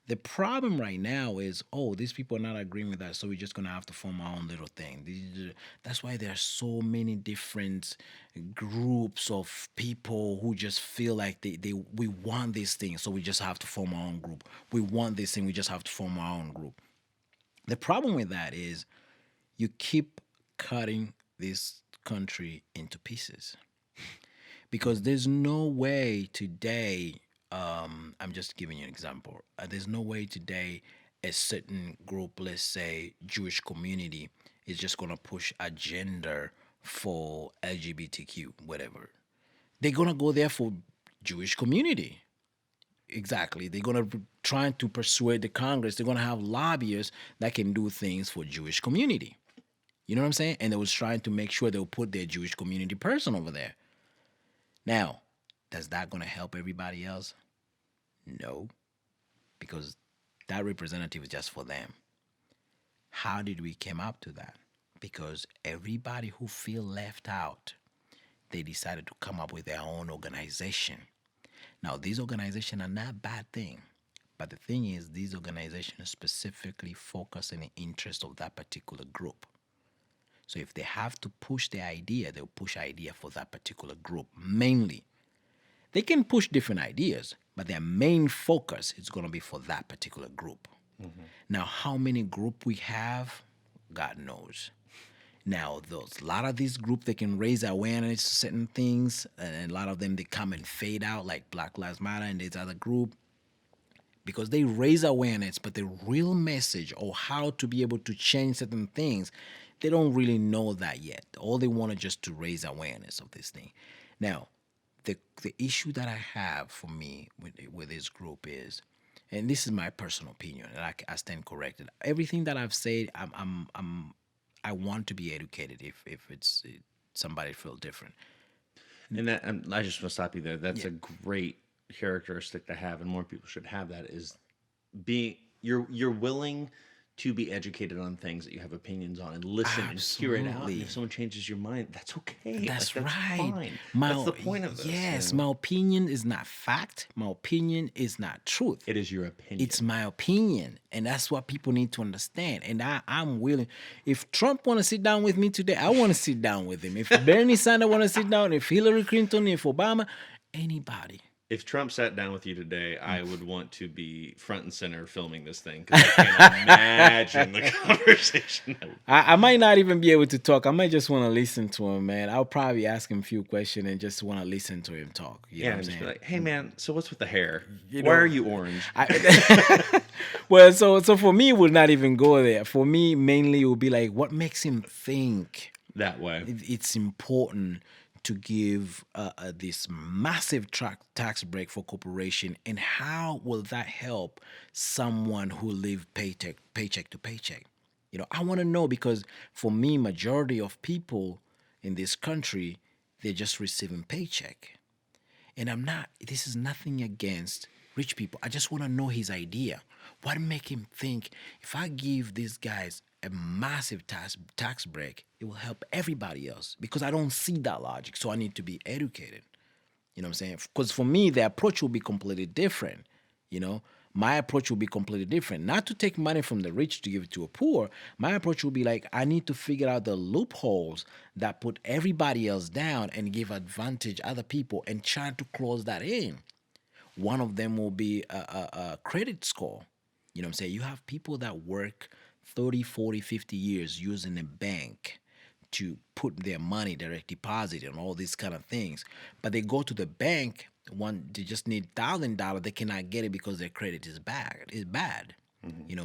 The problem right now is, oh, these people are not agreeing with that, so we're just gonna have to form our own little thing. That's why there are so many different groups of people who just feel like we want this thing, so we just have to form our own group. We want this thing, we just have to form our own group. The problem with that is you keep cutting this country into pieces because there's no way today. I'm just giving you an example. There's no way today a certain group, let's say Jewish community, is just gonna push agenda for LGBTQ, whatever. They're gonna go there for Jewish community. Exactly. They're gonna try to persuade the Congress. They're gonna have lobbyists that can do things for Jewish community. You know what I'm saying? And they was trying to make sure they'll put their Jewish community person over there. Now, is that gonna help everybody else? No, because that representative is just for them. How did we come up to that? Because everybody who feel left out, they decided to come up with their own organization. Now, these organizations are not a bad thing, but the thing is, these organizations specifically focus on the interest of that particular group. So if they have to push the idea, they'll push idea for that particular group mainly. They can push different ideas, but their main focus is going to be for that particular group. Now, how many group we have, God knows. Now, there's a lot of these groups that can raise awareness to certain things, and a lot of them they come and fade out, like Black Lives Matter and this other group, because they raise awareness, but the real message or how to be able to change certain things, they don't really know that yet. All they want is just to raise awareness of this thing. Now, the issue that I have for me with this group is, and this is my personal opinion, and I stand corrected. Everything that I've said, I want to be educated. If somebody feel different, And that I just want to stop you there. That's a great characteristic to have, and more people should have that. Is being you're willing to be educated on things that you have opinions on and listen and hear it out. And Absolutely. if someone changes your mind, that's okay. That's Like, right. Fine. That's the point of this. Yes, you know? my opinion is not fact. My opinion is not truth. It is your opinion. It's my opinion, and that's what people need to understand. And I'm willing. If Trump want to sit down with me today, I want to sit down with him. If Bernie Sanders want to sit down, if Hillary Clinton, if Obama, anybody. If Trump sat down with you today, I would want to be front and center filming this thing because I can't imagine the conversation. I might not even be able to talk. I might just want to listen to him, man. I'll probably ask him a few questions and just want to listen to him talk. You know Yeah, what I'm and just saying? be like, "Hey, man, so what's with the hair? You Why know, are you orange?" Well, so for me, it would not even go there. For me, mainly, it would be like, what makes him think That way. it's important to give this massive tax break for corporation, and how will that help someone who live paycheck to paycheck? You know, I want to know, because for me, majority of people in this country, they're just receiving paycheck. And this is nothing against rich people. I just want to know his idea. What make him think, if I give these guys a massive tax break, it will help everybody else? Because I don't see that logic. So I need to be educated. You know what I'm saying? Because for me, the approach will be completely different. You know, my approach will be completely different. Not to take money from the rich to give it to a poor. My approach will be like, I need to figure out the loopholes that put everybody else down and give advantage other people, and try to close that in. One of them will be a credit score. You know what I'm saying? You have people that work 30, 40, 50 years using a bank to put their money, direct deposit, and all these kind of things. But they go to the bank they just need $1,000, they cannot get it because their credit is bad.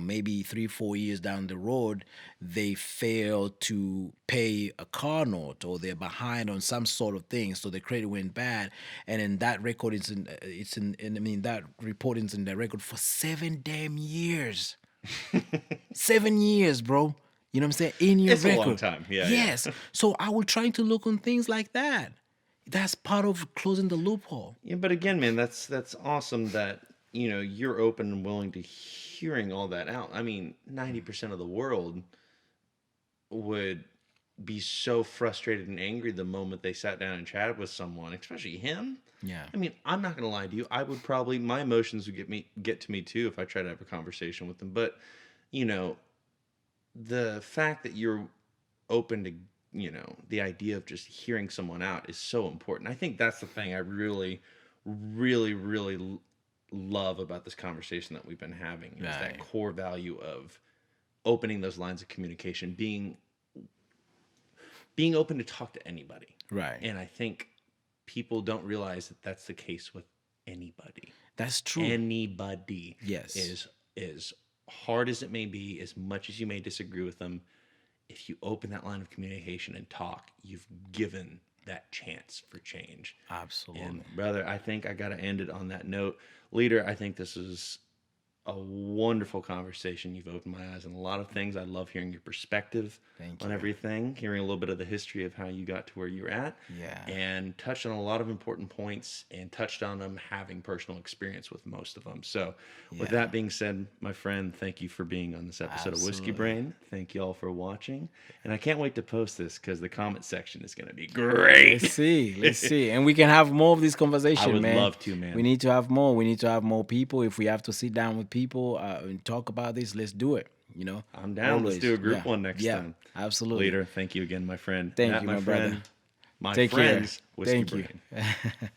Maybe 3-4 years down the road, they fail to pay a car note, or they're behind on some sort of thing, so the credit went bad, and then that record is that report is in the record for 7 damn years. 7 years, bro. You know what I'm saying? In your It's a record. long time. Yeah. Yes. So I will try to look on things like that. That's part of closing the loophole. Yeah, but again, man, that's awesome that you're open and willing to hearing all that out. I mean, 90% of the world would be so frustrated and angry the moment they sat down and chatted with someone, especially him. Yeah. I mean, I'm not gonna lie to you. I would probably, my emotions would get to me too if I tried to have a conversation with them. But you know, the fact that you're open to the idea of just hearing someone out is so important. I think that's the thing I really, really, really love about this conversation that we've been having is that Right. core value of opening those lines of communication, being open to talk to anybody. Right. And I think people don't realize that that's the case with anybody. That's true. Anybody. Yes. Is hard as it may be, as much as you may disagree with them, if you open that line of communication and talk, you've given that chance for change. Absolutely. And brother, I think I got to end it on that note. Leader, I think this is a wonderful conversation. You've opened my eyes on a lot of things. I love hearing your perspective Thank on you. everything, hearing a little bit of the history of how you got to where you're at. Yeah. And touched on a lot of important points and touched on them having personal experience with most of them. So with Yeah. that being said, my friend, thank you for being on this episode of Whiskey Absolutely. Brain. Thank you all for watching. And I can't wait to post this because the comment section is going to be great. Let's see. And we can have more of this conversation, I would man. love to, man. We need to have more. We need to have more people. If we have to sit down with people and talk about this, let's do it. I'm down. Let's do a group one next time. Absolutely. Leader, thank you again, my friend. Thank Matt, you, my my friend. brother. My Take friends, care. Whiskey Thank Brain. you.